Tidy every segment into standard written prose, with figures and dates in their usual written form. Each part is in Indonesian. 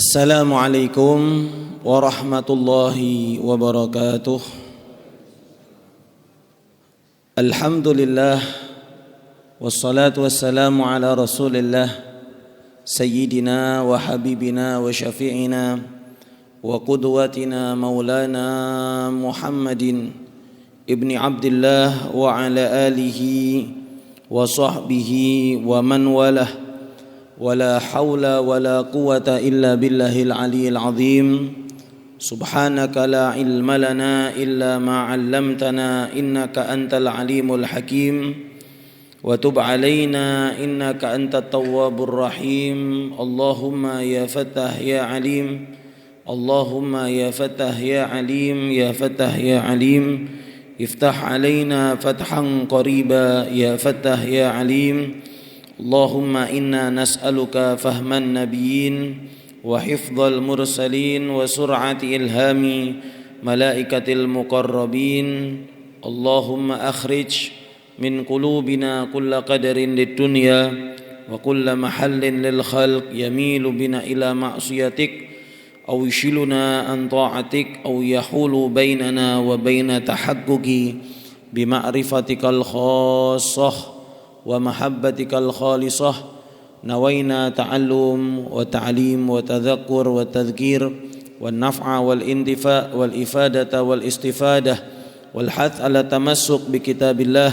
Assalamualaikum warahmatullahi wabarakatuh. Alhamdulillah wassalatu wassalamu ala Rasulillah sayyidina wa habibina wa syafi'ina wa qudwatina maulana Muhammadin ibni Abdullah wa ala alihi wa sahbihi wa man walah. ولا حول ولا قوة إلا بالله العلي العظيم سبحانك لا علم لنا إلا ما علمتنا إنك أنت العليم الحكيم وتب علينا إنك أنت التواب الرحيم اللهم يا فتاح يا عليم اللهم يا فتاح يا عليم يا فتاح يا عليم افتح علينا فتحا قريبا يا فتاح يا عليم اللهم إنا نسألك فهم النبيين وحفظ المرسلين وسرعة إلهام ملائكة المقربين اللهم أخرج من قلوبنا كل قدر للدنيا وكل محل للخلق يميل بنا إلى معصيتك أو يشلنا عن طاعتك أو يحول بيننا وبين تحقق بمعرفتك الخاصة ومحبتك الخالصة نوينا تعلم وتعليم وتذكر وتذكير والنفع والانتفاع والإفادة والاستفادة والحث على التمسك بكتاب الله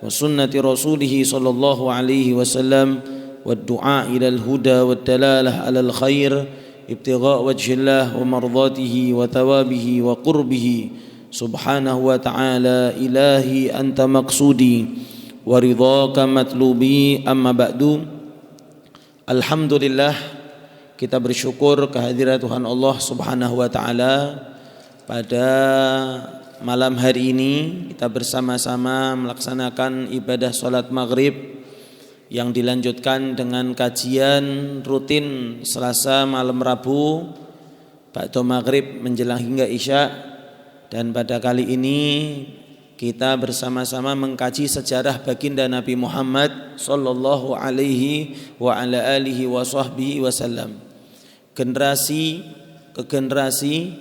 وسنة رسوله صلى الله عليه وسلم والدعاء إلى الهدى والدلالة على الخير ابتغاء وجه الله ومرضاته وثوابه وقربه سبحانه وتعالى إلهي أنت مقصودي waridhaka matlubi amma ba'du. Alhamdulillah, kita bersyukur kehadirat Tuhan Allah Subhanahu wa taala. Pada malam hari ini kita bersama-sama melaksanakan ibadah salat maghrib yang dilanjutkan dengan kajian rutin Selasa malam Rabu ba'da maghrib menjelang hingga Isya. Dan pada kali ini kita bersama-sama mengkaji sejarah baginda Nabi Muhammad sallallahu alaihi wa ala alihi wa sahbihi wasallam. Generasi ke generasi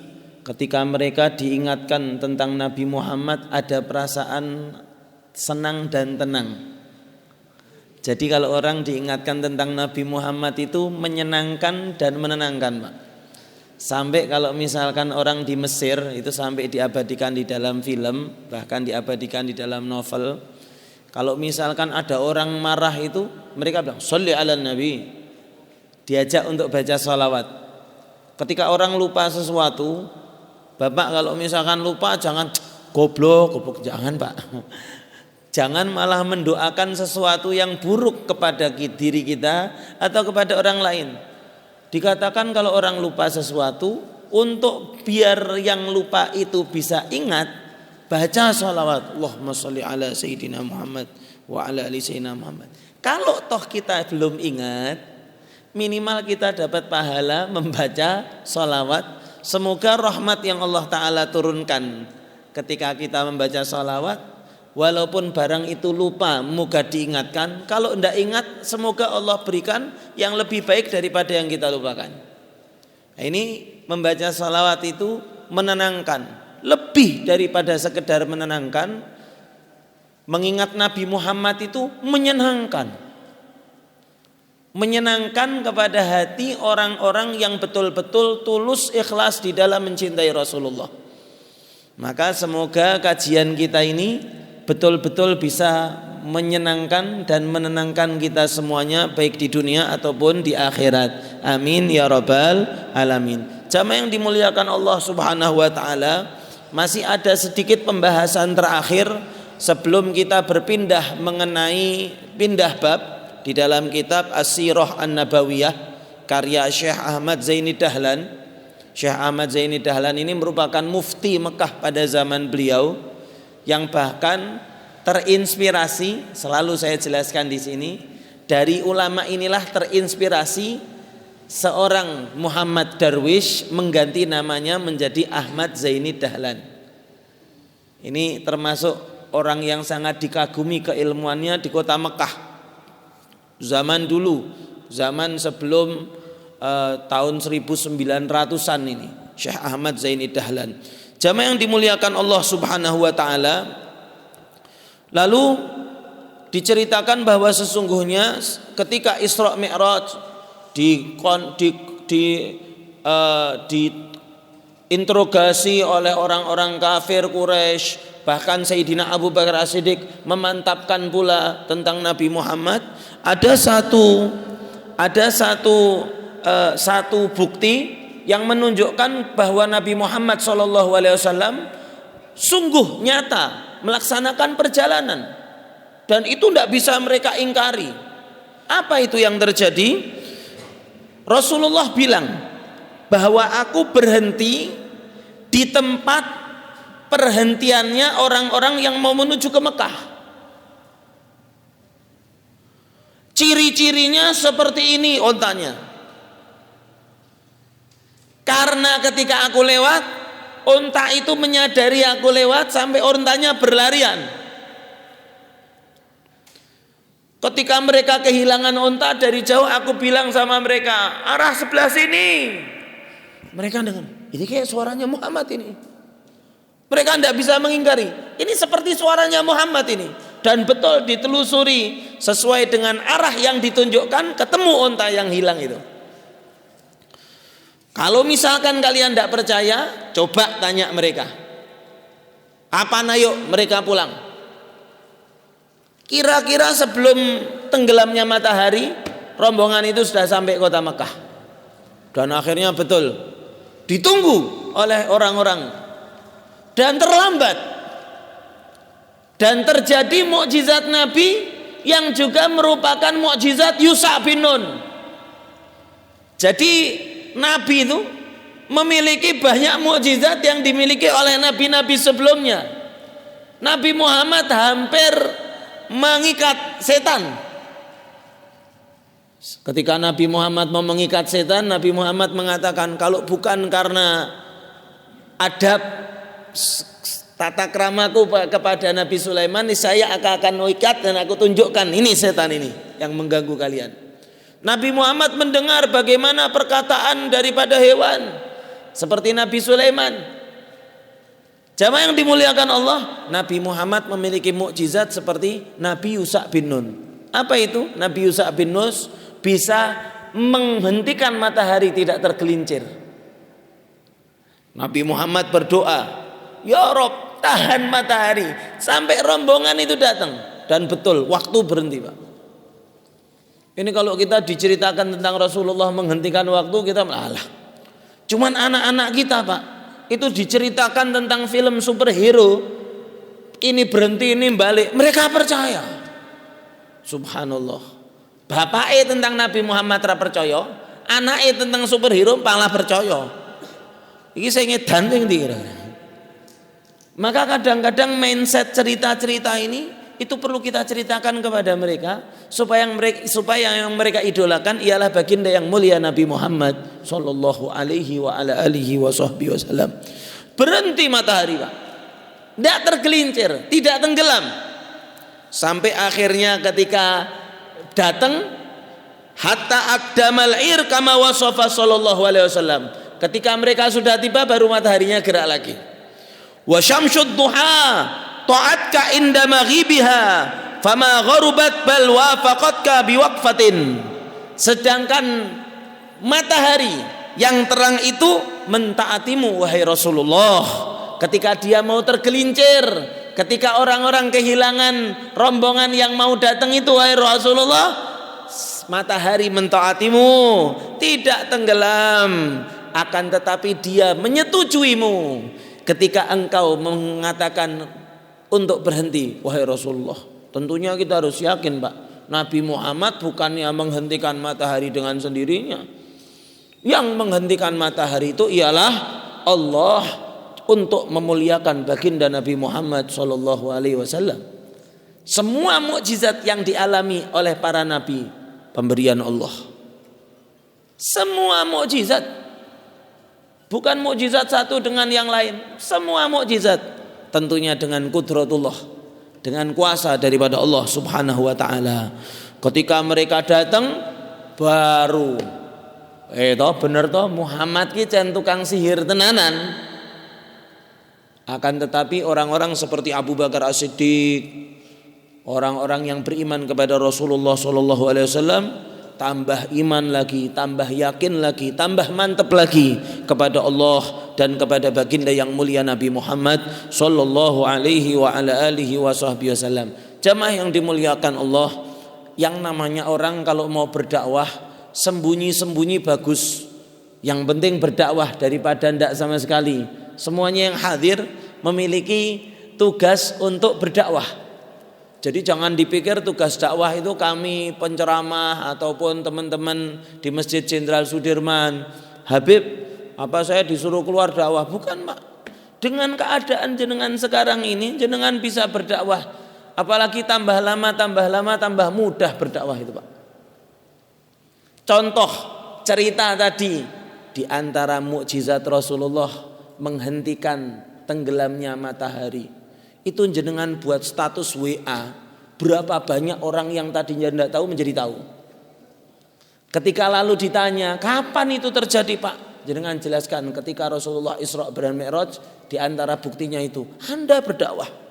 ketika mereka diingatkan tentang Nabi Muhammad ada perasaan senang dan tenang. Jadi kalau orang diingatkan tentang Nabi Muhammad itu menyenangkan dan menenangkan, Pak. Sampai kalau misalkan orang di Mesir itu sampai diabadikan di dalam film, bahkan diabadikan di dalam novel. Kalau misalkan ada orang marah itu, mereka bilang sholli ala nabi, diajak untuk baca sholawat. Ketika orang lupa sesuatu, Bapak kalau misalkan lupa jangan goblok, jangan Pak. Jangan malah mendoakan sesuatu yang buruk kepada diri kita atau kepada orang lain. Dikatakan kalau orang lupa sesuatu, untuk biar yang lupa itu bisa ingat, baca sholawat Allahumma sholli ala sayyidina Muhammad wa ala ali sayyidina Muhammad. Kalau toh kita belum ingat, minimal kita dapat pahala membaca sholawat. Semoga rahmat yang Allah Ta'ala turunkan ketika kita membaca sholawat, walaupun barang itu lupa, moga diingatkan. Kalau tidak ingat, semoga Allah berikan yang lebih baik daripada yang kita lupakan. Nah, ini membaca salawat itu menenangkan. Lebih daripada sekedar menenangkan, mengingat Nabi Muhammad itu menyenangkan. Menyenangkan kepada hati orang-orang yang betul-betul tulus ikhlas di dalam mencintai Rasulullah. Maka semoga kajian kita ini betul-betul bisa menyenangkan dan menenangkan kita semuanya, baik di dunia ataupun di akhirat. Amin ya rabbal alamin. Jamaah yang dimuliakan Allah Subhanahu wa taala, masih ada sedikit pembahasan terakhir sebelum kita berpindah mengenai pindah bab di dalam kitab As-Sirah An-Nabawiyah karya Syekh Ahmad Zaini Dahlan. Syekh Ahmad Zaini Dahlan ini merupakan mufti Mekah pada zaman beliau, yang bahkan terinspirasi, selalu saya jelaskan di sini, dari ulama inilah terinspirasi seorang Muhammad Darwish mengganti namanya menjadi Ahmad Zaini Dahlan. Ini termasuk orang yang sangat dikagumi keilmuannya di kota Mekah. Zaman dulu, zaman sebelum tahun 1900-an ini, Syekh Ahmad Zaini Dahlan. Jamaah yang dimuliakan Allah Subhanahu wa taala, lalu diceritakan bahwa sesungguhnya ketika Isra Mi'raj diinterogasi oleh orang-orang kafir Quraisy, bahkan Sayyidina Abu Bakar As-Siddiq memantapkan pula tentang Nabi Muhammad, ada satu bukti yang menunjukkan bahwa Nabi Muhammad SAW sungguh nyata melaksanakan perjalanan, dan itu tidak bisa mereka ingkari. Apa itu yang terjadi? Rasulullah bilang bahwa aku berhenti di tempat perhentiannya orang-orang yang mau menuju ke Mekah. Ciri-cirinya seperti ini ontanya. Karena ketika aku lewat, onta itu menyadari aku lewat sampai ontanya berlarian. Ketika mereka kehilangan onta dari jauh, aku bilang sama mereka, arah sebelah sini. Mereka dengar, ini kayak suaranya Muhammad ini. Mereka tidak bisa mengingkari, ini seperti suaranya Muhammad ini. Dan betul ditelusuri sesuai dengan arah yang ditunjukkan, ketemu onta yang hilang itu. Kalau misalkan kalian tidak percaya, coba tanya mereka. Kapan ayo mereka pulang? Kira-kira sebelum tenggelamnya matahari, rombongan itu sudah sampai kota Mekah. Dan akhirnya betul, ditunggu oleh orang-orang dan terlambat. Dan terjadi mukjizat Nabi yang juga merupakan mukjizat Yusha bin Nun. Jadi Nabi itu memiliki banyak mukjizat yang dimiliki oleh nabi-nabi sebelumnya. Nabi Muhammad hampir mengikat setan. Ketika Nabi Muhammad mau mengikat setan, Nabi Muhammad mengatakan, kalau bukan karena adab tata kramaku kepada Nabi Sulaiman, saya akan mengikat dan aku tunjukkan ini setan ini yang mengganggu kalian. Nabi Muhammad mendengar bagaimana perkataan daripada hewan seperti Nabi Sulaiman. Jamaah yang dimuliakan Allah, Nabi Muhammad memiliki mukjizat seperti Nabi Yusha bin Nun. Apa itu? Nabi Yusha bin Nun bisa menghentikan matahari tidak tergelincir. Nabi Muhammad berdoa, ya Rob, tahan matahari sampai rombongan itu datang. Dan betul, waktu berhenti, Pak. Ini kalau kita diceritakan tentang Rasulullah menghentikan waktu, kita malah. Cuman anak-anak kita, Pak, itu diceritakan tentang film superhero, ini berhenti, ini balik, mereka percaya. Subhanallah. Bapaknya tentang Nabi Muhammad ra percaya, anaknya tentang superhero malah percaya. Iki saya ngedan sing dikira. Maka kadang-kadang mindset cerita-cerita ini itu perlu kita ceritakan kepada mereka supaya yang mereka idolakan ialah baginda yang mulia Nabi Muhammad sallallahu alaihi wa ala alihi wasallam. Berhenti matahari, Pak. Tidak tergelincir, tidak tenggelam. Sampai akhirnya ketika datang hatta aqdamal ir kama wasafa sallallahu alaihi wasallam. Ketika mereka sudah tiba baru mataharinya gerak lagi. Wa syamsud duha ta'atka inda maghibiha fama gharubat bal wafaqatka biwaqfatin. Sedangkan matahari yang terang itu mentaatimu wahai Rasulullah ketika dia mau tergelincir, ketika orang-orang kehilangan rombongan yang mau datang itu wahai Rasulullah, matahari mentaatimu, tidak tenggelam, akan tetapi dia menyetujuimu ketika engkau mengatakan untuk berhenti wahai Rasulullah. Tentunya kita harus yakin, Pak, Nabi Muhammad bukannya menghentikan matahari dengan sendirinya. Yang menghentikan matahari itu ialah Allah untuk memuliakan baginda Nabi Muhammad sallallahu alaihi wasallam. Semua mukjizat yang dialami oleh para nabi pemberian Allah. Semua mukjizat, bukan mukjizat satu dengan yang lain. Semua mukjizat tentunya dengan qudratullah, dengan kuasa daripada Allah Subhanahu wa taala. Ketika mereka datang baru Toh bener toh Muhammad ki cen tukang sihir tenanan. Akan tetapi orang-orang seperti Abu Bakar As-Siddiq, orang-orang yang beriman kepada Rasulullah sallallahu alaihi wasallam, tambah iman lagi, tambah yakin lagi, tambah mantap lagi kepada Allah dan kepada baginda yang mulia Nabi Muhammad sallallahu alaihi wa ala alihi wasallam. Jamaah yang dimuliakan Allah, yang namanya orang kalau mau berdakwah sembunyi-sembunyi bagus. Yang penting berdakwah daripada ndak sama sekali. Semuanya yang hadir memiliki tugas untuk berdakwah. Jadi jangan dipikir tugas dakwah itu kami penceramah ataupun teman-teman di Masjid Jenderal Sudirman, Habib, apa saya disuruh keluar dakwah? Bukan, Pak. Dengan keadaan jenengan sekarang ini, jenengan bisa berdakwah. Apalagi tambah lama tambah mudah berdakwah itu, Pak. Contoh cerita tadi, di antara mukjizat Rasulullah menghentikan tenggelamnya matahari. Itu jenengan buat status WA, berapa banyak orang yang tadinya tidak tahu menjadi tahu. Ketika lalu ditanya, kapan itu terjadi, Pak? Jenengan jelaskan ketika Rasulullah Isra dan Mi'raj, di antara buktinya itu Anda berdakwah.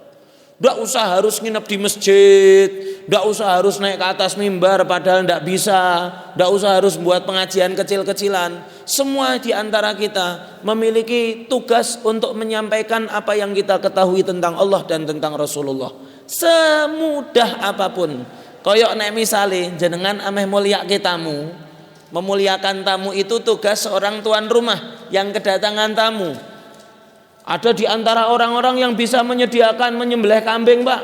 Tidak usah harus nginep di masjid, tidak usah harus naik ke atas mimbar padahal tidak bisa, tidak usah harus buat pengajian kecil-kecilan. Semua di antara kita memiliki tugas untuk menyampaikan apa yang kita ketahui tentang Allah dan tentang Rasulullah. Semudah apapun. Koyok nek misale jenengan ameh mulyake tamu, memuliakan tamu itu tugas seorang tuan rumah yang kedatangan tamu. Ada di antara orang-orang yang bisa menyediakan menyembelih kambing, Pak.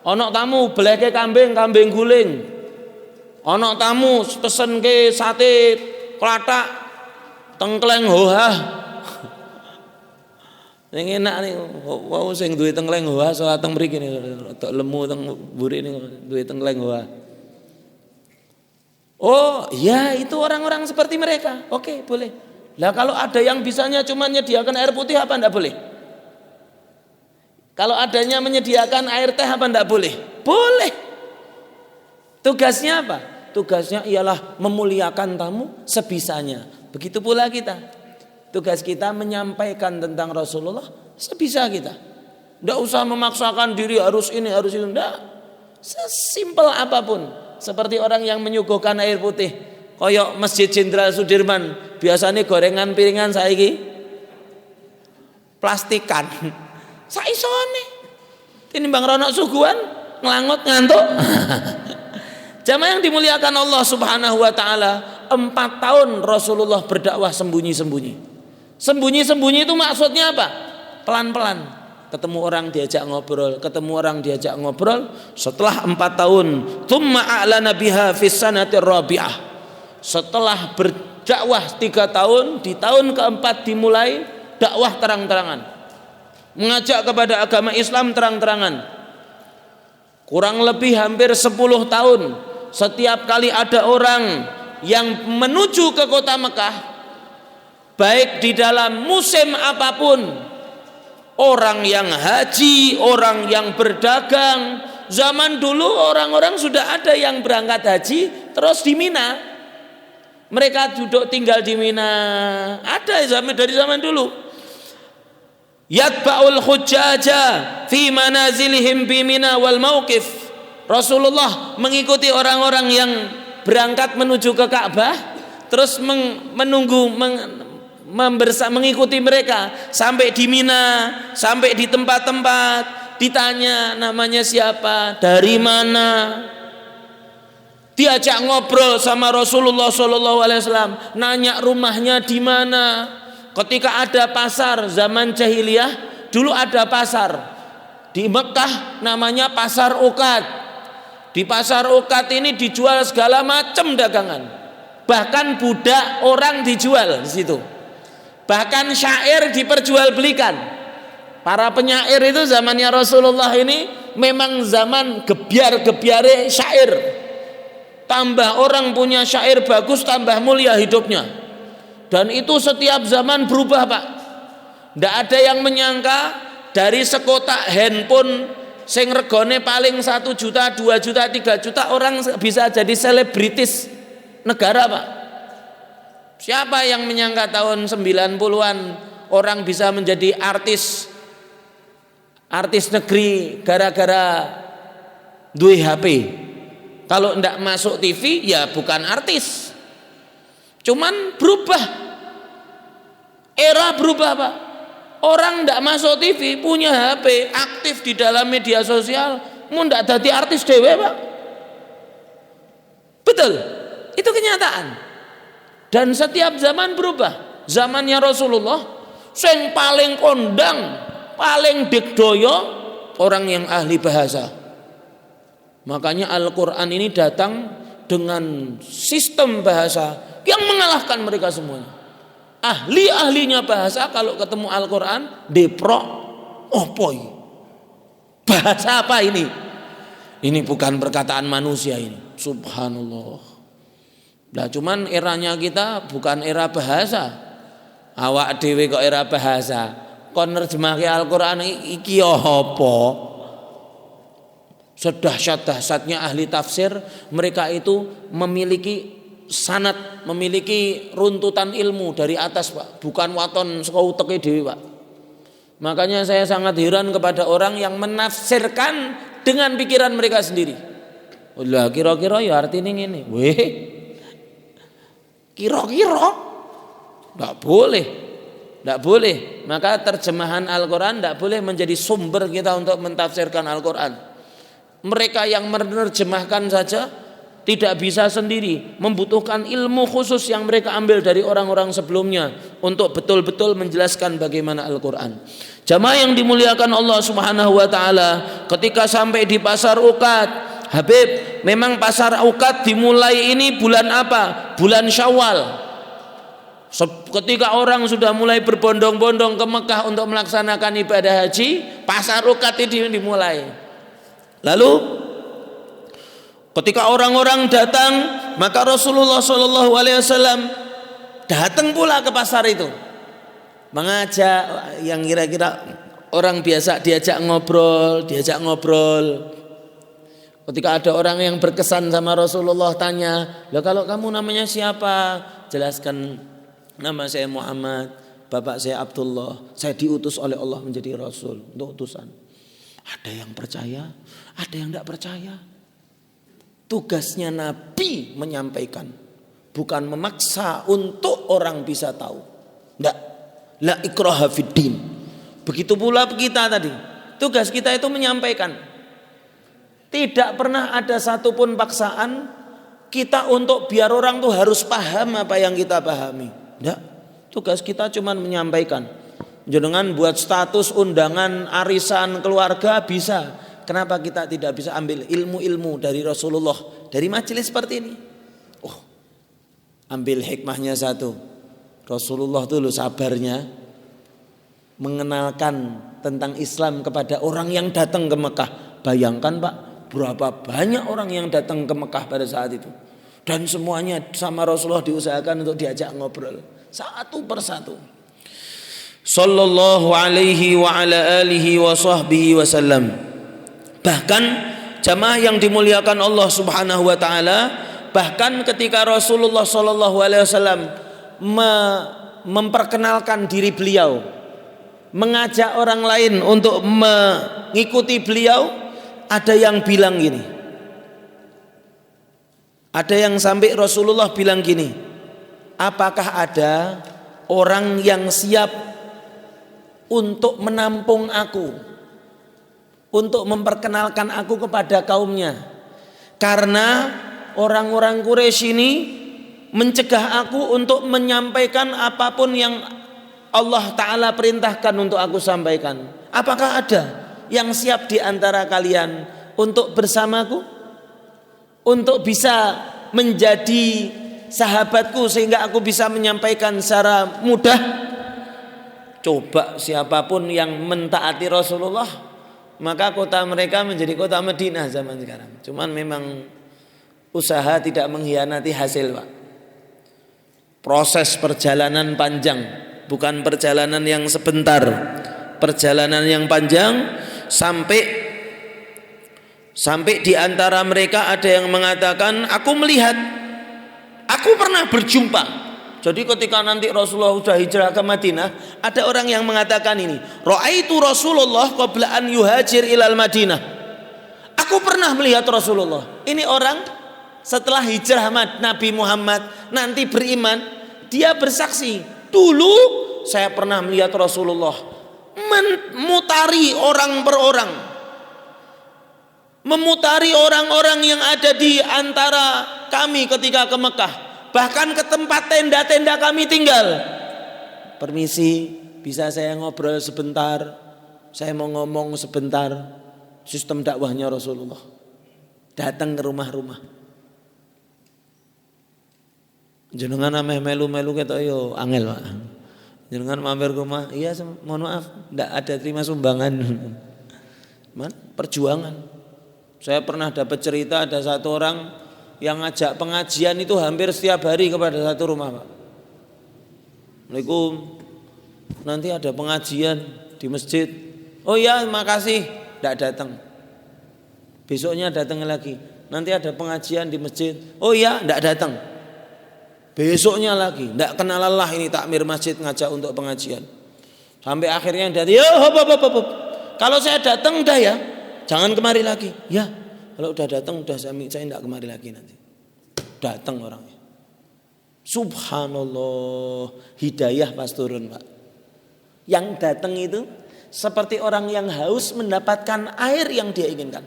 Ono tamu beleke kambing guling. Ono tamu pesen ke sate klatak tengkleng hohah. Sing enak nih, wau sing duwe tengkleng hohah salat teng mriki tok lemu teng mburi niku duwe tengkleng hohah. Oh, ya itu orang-orang seperti mereka. Oke, boleh. Lah kalau ada yang bisanya cuma menyediakan air putih apa enggak boleh? Kalau adanya menyediakan air teh apa enggak boleh? Boleh. Tugasnya apa? Tugasnya ialah memuliakan tamu sebisanya. Begitu pula kita. Tugas kita menyampaikan tentang Rasulullah sebisa kita. Enggak usah memaksakan diri harus ini harus itu, enggak. Sesimpel apapun. Seperti orang yang menyuguhkan air putih. Koyok Masjid Jenderal Sudirman, biasanya gorengan piringan saiki plastikan. Saisone. Tinimbang rono suguhan nglangot ngantuk. Jamaah yang dimuliakan Allah Subhanahu wa taala, 4 tahun Rasulullah berdakwah sembunyi-sembunyi. Sembunyi-sembunyi itu maksudnya apa? Pelan-pelan. Ketemu orang diajak ngobrol, setelah 4 tahun, tsumma a'lana biha fis sanatir rabi'ah. Setelah berdakwah 3 tahun, di tahun keempat dimulai dakwah terang-terangan, mengajak kepada agama Islam terang-terangan. Kurang lebih hampir 10 tahun, setiap kali ada orang yang menuju ke kota Mekah, baik di dalam musim apapun, orang yang haji, orang yang berdagang. Zaman dulu orang-orang sudah ada yang berangkat haji terus di Mina. Mereka duduk tinggal di Mina. Ada dari zaman dulu. Yatba'ul hujjaja fi manazilihim bi Mina wal mauqif. Rasulullah mengikuti orang-orang yang berangkat menuju ke Ka'bah, terus mengikuti mereka sampai di Mina, sampai di tempat-tempat, ditanya namanya siapa, dari mana. Diajak ngobrol sama Rasulullah SAW, nanya rumahnya di mana. Ketika ada pasar zaman jahiliyah, dulu ada pasar di Mekah namanya Pasar Uqad. Di Pasar Uqad ini dijual segala macam dagangan. Bahkan budak orang dijual di situ. Bahkan syair diperjualbelikan. Para penyair itu zamannya Rasulullah ini memang zaman gebiar-gebiare syair. Tambah orang punya syair bagus, tambah mulia hidupnya. Dan itu setiap zaman berubah, Pak. Tidak ada yang menyangka dari sekotak handphone sing regone paling 1 juta, 2 juta, 3 juta orang bisa jadi selebritis negara, Pak. Siapa yang menyangka tahun 90-an orang bisa menjadi artis negeri gara-gara duwe HP. Kalau ndak masuk TV ya bukan artis. Cuman berubah. Era berubah, Pak. Orang ndak masuk TV, punya HP, aktif di dalam media sosial, mun ndak dadi artis dhewe, Pak. Betul. Itu kenyataan. Dan setiap zaman berubah. Zamannya Rasulullah sing paling kondang, paling digdoyo orang yang ahli bahasa. Makanya Al-Qur'an ini datang dengan sistem bahasa yang mengalahkan mereka semuanya. Ahli-ahlinya bahasa kalau ketemu Al-Qur'an deprok opoi. Bahasa apa ini? Ini bukan perkataan manusia ini. Subhanallah. Nah cuman eranya kita bukan era bahasa. Awak dhewe kok era bahasa. Kon nerjemahke Al-Qur'an iki apa? Sedahsyat-dahsyatnya ahli tafsir, mereka itu memiliki sanad, memiliki runtutan ilmu dari atas, Pak. Bukan waton saka uteke dhewe, Pak. Makanya saya sangat heran kepada orang yang menafsirkan dengan pikiran mereka sendiri. Lah kira-kira ya artine ngene. Weh. Kira-kira enggak boleh. Enggak boleh. Maka terjemahan Al-Qur'an enggak boleh menjadi sumber kita untuk mentafsirkan Al-Qur'an. Mereka yang menerjemahkan saja tidak bisa sendiri, membutuhkan ilmu khusus yang mereka ambil dari orang-orang sebelumnya untuk betul-betul menjelaskan bagaimana Al-Qur'an. Jamaah yang dimuliakan Allah Subhanahu wa taala, ketika sampai di pasar Uqad, Habib, memang pasar Uqad dimulai ini bulan apa? Bulan Syawal. Ketika orang sudah mulai berbondong-bondong ke Mekah untuk melaksanakan ibadah haji, pasar Uqad ini dimulai. Lalu ketika orang-orang datang, maka Rasulullah SAW datang pula ke pasar itu, mengajak yang kira-kira orang biasa diajak ngobrol. Ketika ada orang yang berkesan sama Rasulullah, tanya, "Lah kalau kamu namanya siapa?" Jelaskan, "Nama saya Muhammad, bapak saya Abdullah. Saya diutus oleh Allah menjadi rasul untuk utusan." Ada yang percaya, ada yang tidak percaya. Tugasnya Nabi menyampaikan, bukan memaksa untuk orang bisa tahu. Tidak. La ikraha fiddin. Begitu pula kita tadi. Tugas kita itu menyampaikan. Tidak pernah ada satupun paksaan kita untuk biar orang tuh harus paham apa yang kita pahami. Tidak. Tugas kita cuma menyampaikan. Jangan buat status undangan arisan keluarga bisa. Kenapa kita tidak bisa ambil ilmu-ilmu dari Rasulullah dari majelis seperti ini? Ambil hikmahnya satu. Rasulullah dulu sabarnya mengenalkan tentang Islam kepada orang yang datang ke Mekah. Bayangkan, Pak, berapa banyak orang yang datang ke Mekah pada saat itu. Dan semuanya sama Rasulullah diusahakan untuk diajak ngobrol satu persatu. Sallallahu alaihi wa ala alihi wa sahbihi wasallam. Bahkan jamaah yang dimuliakan Allah Subhanahu wa taala, bahkan ketika Rasulullah sallallahu alaihi wasallam memperkenalkan diri beliau, mengajak orang lain untuk mengikuti beliau, ada yang bilang gini. Ada yang sampai Rasulullah bilang gini, "Apakah ada orang yang siap untuk menampung aku, untuk memperkenalkan aku kepada kaumnya? Karena orang-orang Quraisy ini mencegah aku untuk menyampaikan apapun yang Allah Ta'ala perintahkan untuk aku sampaikan. Apakah ada yang siap di antara kalian untuk bersamaku, untuk bisa menjadi sahabatku sehingga aku bisa menyampaikan secara mudah?" Coba siapapun yang mentaati Rasulullah, maka kota mereka menjadi kota Madinah zaman sekarang. Cuman memang usaha tidak mengkhianati hasil, Pak. Proses perjalanan panjang, bukan perjalanan yang sebentar. Perjalanan yang panjang sampai di antara mereka ada yang mengatakan, "Aku melihat, aku pernah berjumpa Jadi ketika nanti Rasulullah sudah hijrah ke Madinah, ada orang yang mengatakan ini, ra'aitu Rasulullah qabla an yuhajir ilal Madinah. Aku pernah melihat Rasulullah. Ini orang setelah hijrah Nabi Muhammad nanti beriman, dia bersaksi, dulu saya pernah melihat Rasulullah memutari orang per orang, memutari orang-orang yang ada di antara kami ketika ke Mekah, bahkan ke tempat tenda-tenda kami tinggal. Permisi, bisa saya ngobrol sebentar? Saya mau ngomong sebentar. Sistem dakwahnya Rasulullah. Datang ke rumah-rumah. Jenengan ameh melu-melu ketok yo angel, Pak. Jenengan mampir ke rumah, iya mohon maaf, enggak ada terima sumbangan. Perjuangan. Saya pernah dapat cerita ada satu orang yang ngajak pengajian itu hampir setiap hari kepada satu rumah, Pak. Assalamualaikum, nanti ada pengajian di masjid. Oh iya, makasih, tidak datang. Besoknya datang lagi, nanti ada pengajian di masjid. Oh iya, tidak datang. Besoknya lagi, tidak kenal lelah ini takmir masjid ngajak untuk pengajian. Sampai akhirnya dari, hop. Kalau saya datang udah ya, jangan kemari lagi. Ya, kalau udah datang udah saya tidak kemari lagi nanti. Datang orangnya. Subhanallah, hidayah pas turun, Pak. Yang datang itu seperti orang yang haus mendapatkan air yang dia inginkan.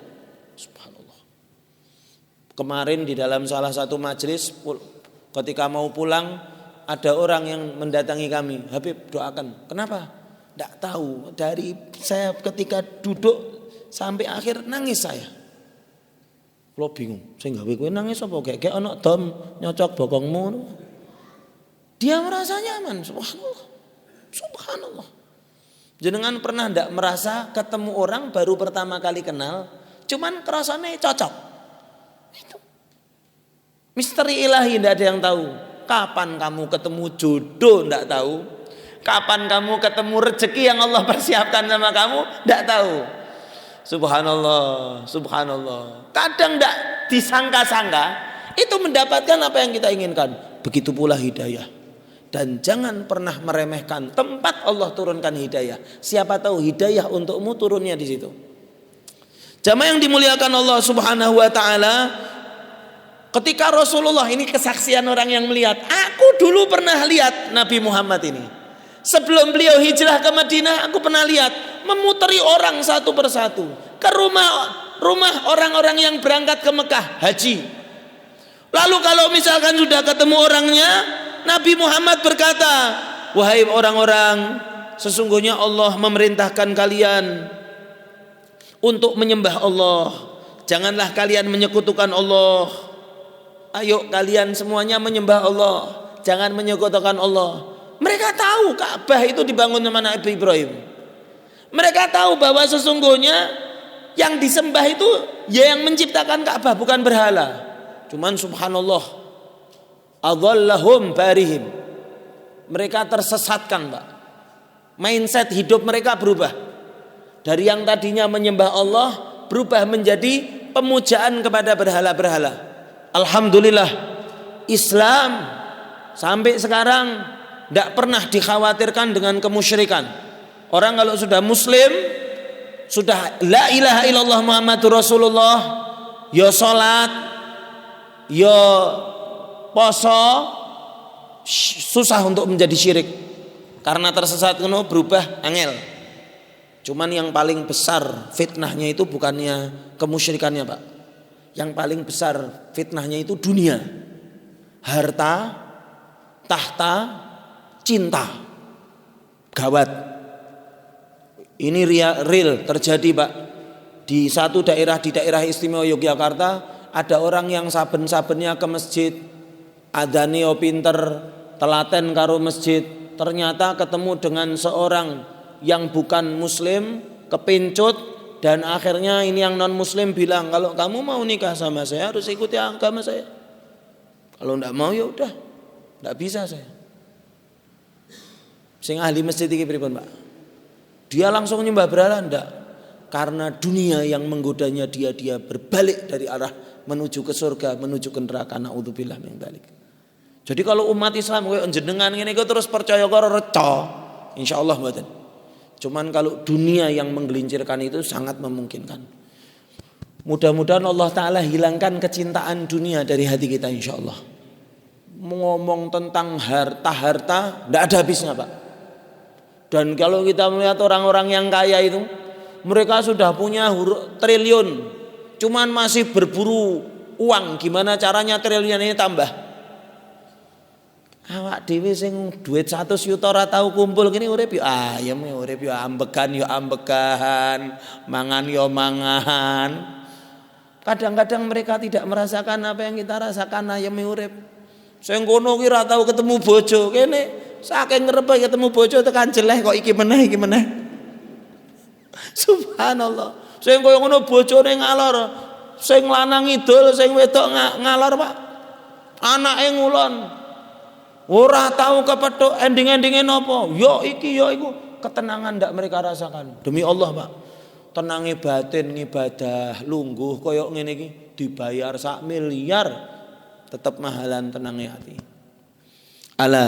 Subhanallah. Kemarin di dalam salah satu majelis ketika mau pulang ada orang yang mendatangi kami, Habib doakan. Kenapa? Tidak tahu. Dari saya ketika duduk sampai akhir nangis saya. Lo bingung, saya gawe kowe nangis apa kayak ana dom nyocok bokongmu. Dia merasa nyaman, subhanallah. Subhanallah. Jenengan pernah ndak merasa ketemu orang baru pertama kali kenal, cuman kerasanya cocok? Itu. Misteri ilahi ndak ada yang tahu. Kapan kamu ketemu jodoh ndak tahu. Kapan kamu ketemu rezeki yang Allah persiapkan sama kamu ndak tahu. Subhanallah, subhanallah. Kadang tidak disangka-sangka itu mendapatkan apa yang kita inginkan. Begitu pula hidayah. Dan jangan pernah meremehkan tempat Allah turunkan hidayah. Siapa tahu hidayah untukmu turunnya di situ. Jamaah yang dimuliakan Allah Subhanahu wa taala, ketika Rasulullah ini kesaksian orang yang melihat, aku dulu pernah lihat Nabi Muhammad ini. Sebelum beliau hijrah ke Madinah, aku pernah lihat memutari orang satu persatu ke rumah orang-orang yang berangkat ke Mekah haji. Lalu kalau misalkan sudah ketemu orangnya, Nabi Muhammad berkata, wahai orang-orang, sesungguhnya Allah memerintahkan kalian untuk menyembah Allah. Janganlah kalian menyekutukan Allah. Ayo kalian semuanya menyembah Allah, jangan menyekutukan Allah. Mereka tahu Ka'bah itu dibangun sama Nabi Ibrahim. Mereka tahu bahwa sesungguhnya yang disembah itu ya yang menciptakan Ka'bah, bukan berhala. Cuman subhanallah, adallahum barihim. Mereka tersesatkan, Pak. Mindset hidup mereka berubah. Dari yang tadinya menyembah Allah berubah menjadi pemujaan kepada berhala-berhala. Alhamdulillah, Islam sampai sekarang tidak pernah dikhawatirkan dengan kemusyrikan. Orang kalau sudah muslim, sudah la ilaha illallah Muhammadur Rasulullah, ya salat, ya poso, susah untuk menjadi syirik. Karena tersesat kuno berubah angel. Cuman yang paling besar fitnahnya itu bukannya kemusyrikannya, Pak. Yang paling besar fitnahnya itu dunia. Harta, tahta, cinta. Gawat. Ini real terjadi, Pak. Di satu daerah, di daerah istimewa Yogyakarta, ada orang yang saben-sabennya ke masjid, adane yo pinter, telaten karo masjid, ternyata ketemu dengan seorang yang bukan muslim, kepincut, dan akhirnya ini yang non muslim bilang, kalau kamu mau nikah sama saya harus ikuti agama saya. Kalau enggak mau ya udah, enggak bisa saya. Sing ahli masjid iki pripun, Pak? Dia langsung nyembah berhala enggak? Karena dunia yang menggodanya dia berbalik dari arah menuju ke surga, menuju ke neraka. Naudzubillah min dzalik. Jadi kalau umat Islam koyo jenengan ngene iku terus percaya karo reca, insyaallah mboten. Cuman kalau dunia yang menggelincirkan itu sangat memungkinkan. Mudah-mudahan Allah Ta'ala hilangkan kecintaan dunia dari hati kita insyaallah. Ngomong tentang harta-harta tidak ada habisnya Pak. Dan kalau kita melihat orang-orang yang kaya itu, mereka sudah punya triliun, cuman masih berburu uang, gimana caranya triliun ini tambah. Awak dhewe sing duit 100 juta ora tau kumpul gini urip yo ayem, urip yo ambekan, mangan yo mangan. Kadang-kadang mereka tidak merasakan apa yang kita rasakan ayem urip. Sing kono ki ora tau ketemu bojo, kene saking ngerepe ketemu bojo tekan jeleh kok iki meneh. Subhanallah. Sing koyo ngono bojone ngalor, sing lanang idul, sing wedok ngalor, Pak. Anake ngulon. Ora tahu kepethuk ending-endinge napa. Yo iki yo iku, ketenangan ndak mereka rasakan. Demi Allah, Pak. Tenange batin ngibadah lungguh koyo ngene iki dibayar 1 miliar tetap mahalan tenange hati. Ala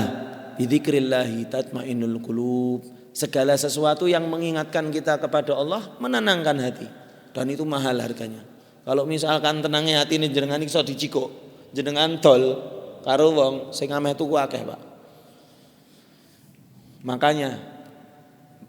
bidzikrillahi tatmainnul qulub. Segala sesuatu yang mengingatkan kita kepada Allah menenangkan hati dan itu mahal harganya. Kalau misalkan tenangnya hati ini jenengan iso dicikuk, jenengan dol karo wong sing ameh tuku akeh, Pak. Makanya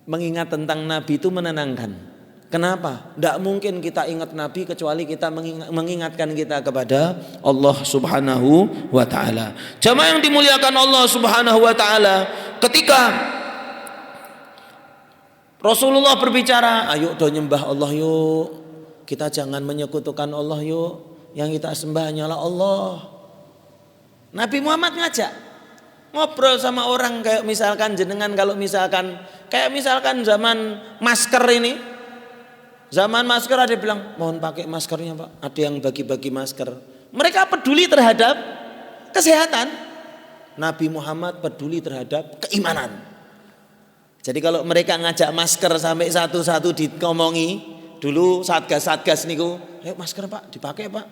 mengingat tentang Nabi itu menenangkan. Kenapa? Tidak mungkin kita ingat Nabi kecuali kita mengingatkan kita kepada Allah Subhanahu wa taala. Jamaah yang dimuliakan Allah Subhanahu wa taala, ketika Rasulullah berbicara, ayo do nyembah Allah yuk. Kita jangan menyekutukan Allah yuk. Yang kita sembah hanyalah Allah. Nabi Muhammad ngajak ngobrol sama orang kayak misalkan jenengan, kalau misalkan kayak misalkan zaman masker ini. Zaman masker ada yang bilang, mohon pakai maskernya Pak. Ada yang bagi-bagi masker. Mereka peduli terhadap kesehatan. Nabi Muhammad peduli terhadap keimanan. Jadi kalau mereka ngajak masker sampai satu-satu dikomongi, dulu satgas niku, ayo masker Pak, dipakai Pak.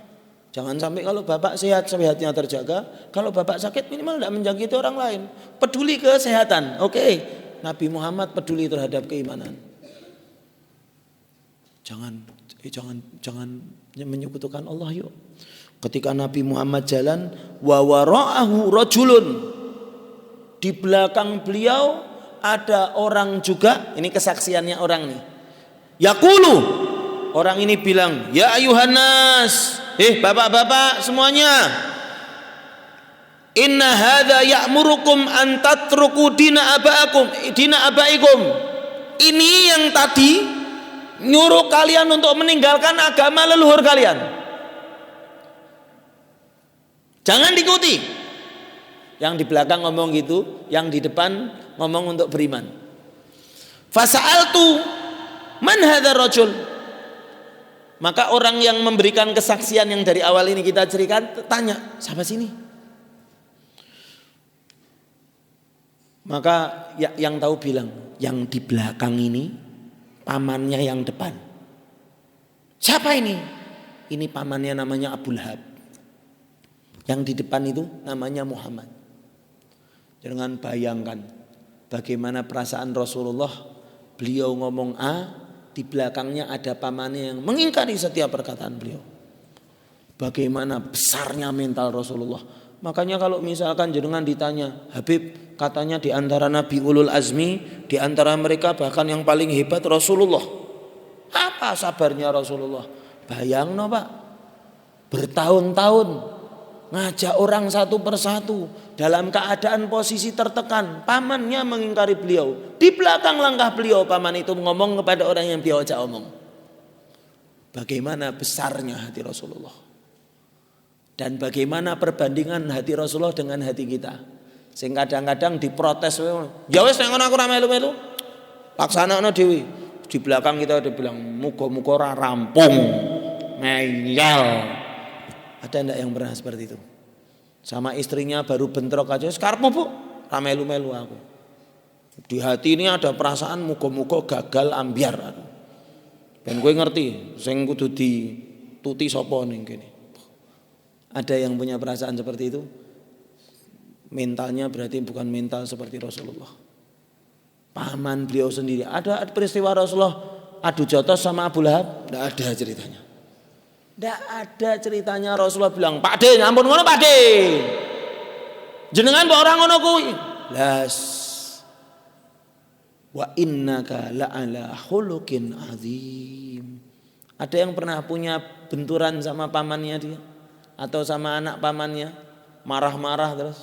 Jangan sampai kalau Bapak sehat, sehatnya terjaga. Kalau Bapak sakit minimal tidak menjangkiti orang lain. Peduli kesehatan. Oke. Nabi Muhammad peduli terhadap keimanan. Jangan menyekutukan Allah yuk. Ketika Nabi Muhammad jalan, wa wara'ahu rajulun. Di belakang beliau ada orang juga, ini kesaksiannya orang nih. Yaqulu, orang ini bilang, ya ayuhan nas, bapak-bapak semuanya. Inna hadza ya'murukum an tatruku dina abaikum. Ini yang tadi nyuruh kalian untuk meninggalkan agama leluhur kalian. Jangan diikuti. Yang di belakang ngomong gitu, yang di depan ngomong untuk beriman. Fasa'altu man hadzal rajul. Maka orang yang memberikan kesaksian yang dari awal ini kita ceritakan tanya, siapa sini? Maka yang tahu bilang, yang di belakang ini pamannya yang depan. Siapa ini? Ini pamannya namanya Abu Lahab. Yang di depan itu namanya Muhammad. Jangan bayangkan bagaimana perasaan Rasulullah. Beliau ngomong A, di belakangnya ada pamannya yang mengingkari setiap perkataan beliau. Bagaimana besarnya mental Rasulullah. Makanya kalau misalkan jenengan ditanya, Habib, katanya di antara Nabi Ulul Azmi, di antara mereka bahkan yang paling hebat Rasulullah. Apa sabarnya Rasulullah? Bayangno Pak, bertahun-tahun ngajak orang satu persatu dalam keadaan posisi tertekan. Pamannya mengingkari beliau. Di belakang langkah beliau, paman itu ngomong kepada orang yang dia ajak omong. Bagaimana besarnya hati Rasulullah. Dan bagaimana perbandingan hati Rasulullah dengan hati kita. Sehingga kadang-kadang diprotes. Ya wis nek ngono aku ora melu-melu. Laksanakno dhewe. Di belakang kita ada bilang muga-muga ora rampung. Ngeyel. Ada enggak yang pernah seperti itu? Sama istrinya baru bentrok aja, "Sekarepmu Bu, ra melu-melu aku." Di hati ini ada perasaan muga-muga gagal ambyar. Ben kowe ngerti sing kudu dituti sapa ning kene. Ada yang punya perasaan seperti itu? Mentalnya berarti bukan mental seperti Rasulullah. Paman beliau sendiri. Ada peristiwa Rasulullah adu jotos sama Abu Lahab? Tidak ada ceritanya. Tidak ada ceritanya Rasulullah bilang, Pak De, ampun ngono Pak De. Jenengan mbok ora ngono kuwi. Las. Wa innaka la'ala khuluqin azim. Ada yang pernah punya benturan sama pamannya dia atau sama anak pamannya, marah-marah terus?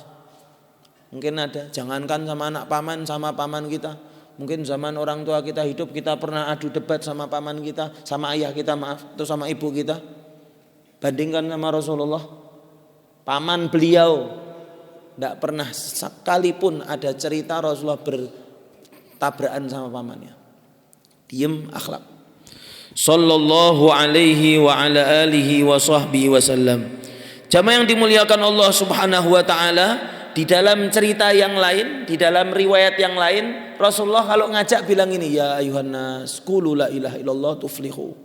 Mungkin ada. Jangankan sama anak paman, sama paman kita. Mungkin zaman orang tua kita hidup kita pernah adu debat sama paman kita, sama ayah kita maaf, atau sama ibu kita. Bandingkan sama Rasulullah. Paman beliau tidak pernah sekalipun ada cerita Rasulullah bertabrakan sama pamannya. Diem, akhlak. Sallallahu alaihi wa ala alihi wa sahbihi wasallam. Jamaah yang dimuliakan Allah Subhanahu wa taala, di dalam cerita yang lain, di dalam riwayat yang lain, Rasulullah kalau ngajak bilang ini, ya ayuhan nas qulu la ilaha illallah tuflihu.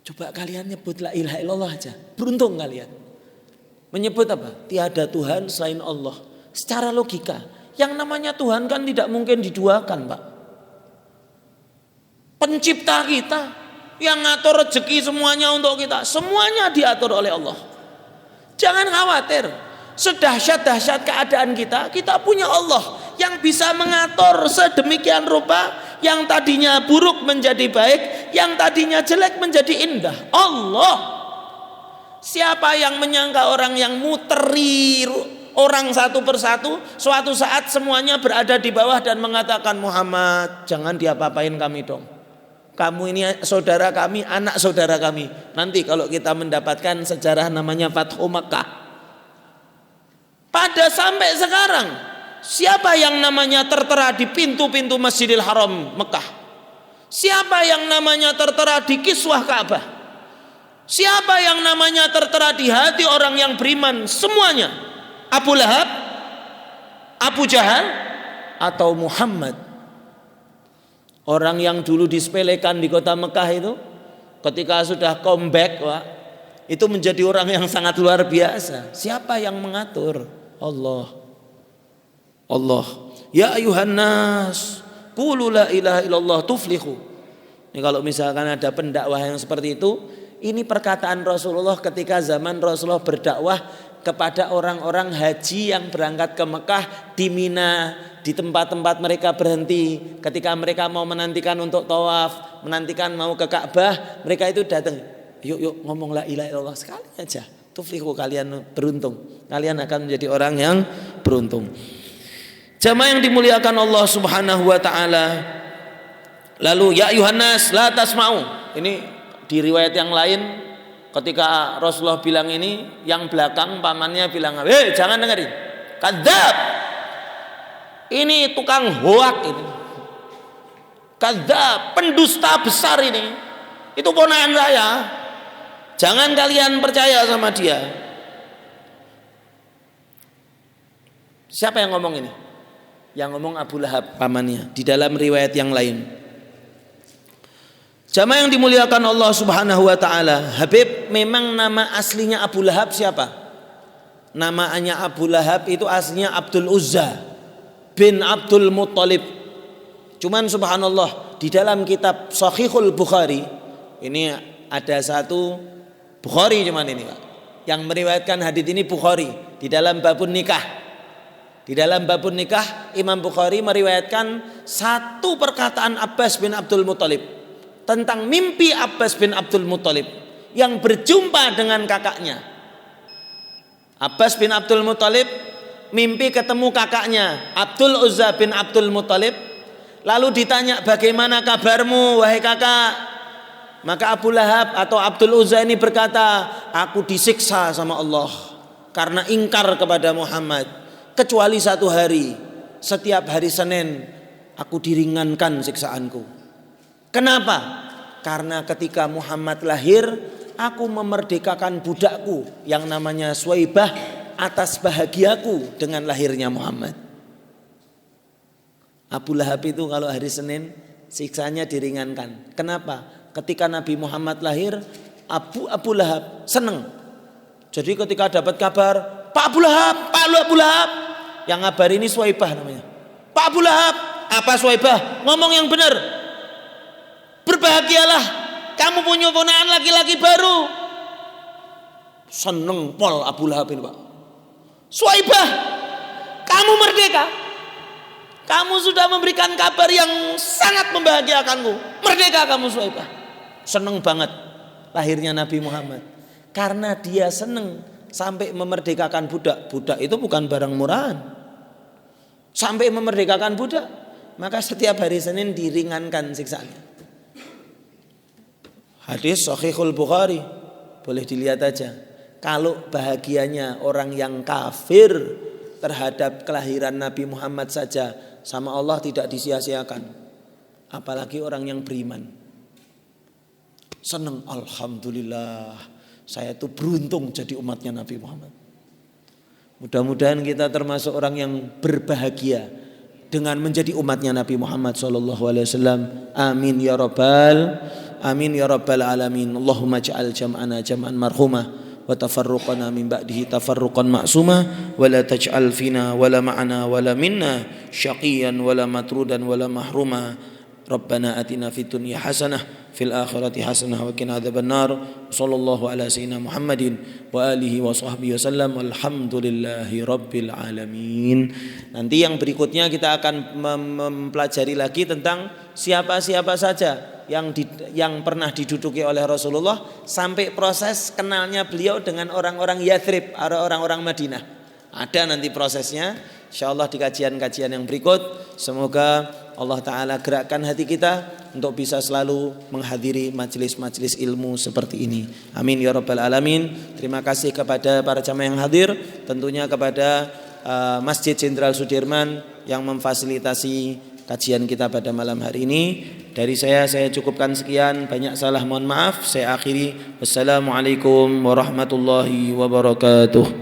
Coba kalian nyebut la ilaha illallah aja, beruntung kalian. Menyebut apa? Tiada Tuhan selain Allah. Secara logika, yang namanya Tuhan kan tidak mungkin diduakan, Pak. Pencipta kita yang ngatur rezeki semuanya untuk kita, semuanya diatur oleh Allah. Jangan khawatir, sedahsyat-dahsyat keadaan kita punya Allah yang bisa mengatur sedemikian rupa, yang tadinya buruk menjadi baik, yang tadinya jelek menjadi indah. Allah. Siapa yang menyangka orang yang muteri orang satu persatu, suatu saat semuanya berada di bawah dan mengatakan, Muhammad jangan diapa-apain kami dong, kamu ini saudara kami, anak saudara kami. Nanti kalau kita mendapatkan sejarah namanya Fathu Makkah. Pada sampai sekarang, siapa yang namanya tertera di pintu-pintu Masjidil Haram Mekah? Siapa yang namanya tertera di kiswah Ka'bah? Siapa yang namanya tertera di hati orang yang beriman? Semuanya Abu Lahab, Abu Jahal, atau Muhammad. Orang yang dulu disepelekan di kota Mekah itu, ketika sudah comeback, Pak, itu menjadi orang yang sangat luar biasa. Siapa yang mengatur? Allah. Allah. Ya ayuhan nas qulu la ilaha illallah tuflihu. Ini kalau misalkan ada pendakwah yang seperti itu, ini perkataan Rasulullah ketika zaman Rasulullah berdakwah kepada orang-orang haji yang berangkat ke Mekah di Mina, di tempat-tempat mereka berhenti. Ketika mereka mau menantikan untuk tawaf, menantikan mau ke Ka'bah, mereka itu datang. Yuk ngomong la ilaha illallah sekali aja. Tuflihu, kalian beruntung. Kalian akan menjadi orang yang beruntung. Jamaah yang dimuliakan Allah Subhanahu wa taala. Lalu ya ayuhan nas la tasma'u. Ini di riwayat yang lain ketika Rasulullah bilang ini, yang belakang pamannya bilang, jangan dengerin. Kadzab. Ini tukang hoak ini. Kadzab, pendusta besar ini. Itu ponakan saya. Jangan kalian percaya sama dia. Siapa yang ngomong ini? Yang ngomong Abu Lahab pamannya di dalam riwayat yang lain. Jamaah yang dimuliakan Allah Subhanahu wa taala, Habib, memang nama aslinya Abu Lahab siapa? Namanya Abu Lahab itu aslinya Abdul Uzza bin Abdul Muttalib. Cuman subhanallah, di dalam kitab Sahihul Bukhari ini ada satu Bukhari cuman ini, Pak, yang meriwayatkan hadits ini Bukhari di dalam babun nikah. Di dalam babun nikah Imam Bukhari meriwayatkan satu perkataan Abbas bin Abdul Muttalib tentang mimpi Abbas bin Abdul Muttalib yang berjumpa dengan kakaknya. Abbas bin Abdul Muttalib mimpi ketemu kakaknya Abdul Uzza bin Abdul Muttalib. Lalu ditanya, bagaimana kabarmu wahai kakak? Maka Abu Lahab atau Abdul Uzza ini berkata, aku disiksa sama Allah karena ingkar kepada Muhammad, kecuali satu hari, setiap hari Senin aku diringankan siksaanku. Kenapa? Karena ketika Muhammad lahir, aku memerdekakan budakku yang namanya Suwaibah atas bahagiaku dengan lahirnya Muhammad. Abu Lahab itu kalau hari Senin siksanya diringankan. Kenapa? Ketika Nabi Muhammad lahir, Abu Lahab senang. Jadi ketika dapat kabar, Pak Abu Lahab, Yang ngabar ini Suwaibah namanya. Pak Abu Lahab, apa Suwaibah? Ngomong yang benar. Berbahagialah, kamu punya ponakan laki-laki baru. Seneng pol Abu Lahab ini Pak. Suwaibah, kamu merdeka. Kamu sudah memberikan kabar yang sangat membahagiakanku. Merdeka kamu Suwaibah. Seneng banget lahirnya Nabi Muhammad. Karena dia seneng sampai memerdekakan budak. Budak itu bukan barang murahan. Sampai memerdekakan budak. Maka setiap hari Senin diringankan siksaannya. Hadis Sahihul Bukhari. Boleh dilihat aja. Kalau bahagianya orang yang kafir terhadap kelahiran Nabi Muhammad saja sama Allah tidak disia-siakan. Apalagi orang yang beriman. Senang, alhamdulillah. Saya tuh beruntung jadi umatnya Nabi Muhammad. Mudah-mudahan kita termasuk orang yang berbahagia dengan menjadi umatnya Nabi Muhammad SAW. Amin ya rabbal alamin. Allahumma ja'al jam'ana jam'an marhumah wa tafarruqana min ba'dihi tafarruqan ma'sumah wa la taj'al fina wa la ma'ana wa la minna syaqiyan wa la matrudan wa la mahruma. Rabbana atina fid dunya hasanah fil akhirati hasanah wa qina adzabannar. Sallallahu ala sayyidina Muhammadin wa alihi wa sahbihi wasallam. Walhamdulillahi rabbil alamin. Nanti yang berikutnya kita akan mempelajari lagi tentang siapa-siapa saja yang pernah diduduki oleh Rasulullah sampai proses kenalnya beliau dengan orang-orang Yathrib, orang-orang Madinah. Ada nanti prosesnya insyaallah di kajian-kajian yang berikut. Semoga Allah Ta'ala gerakkan hati kita untuk bisa selalu menghadiri majelis-majelis ilmu seperti ini. Amin ya rabbal alamin. Terima kasih kepada para jamaah yang hadir, tentunya kepada Masjid Jenderal Sudirman yang memfasilitasi kajian kita pada malam hari ini. Dari saya cukupkan sekian. Banyak salah mohon maaf. Saya akhiri. Wassalamualaikum warahmatullahi wabarakatuh.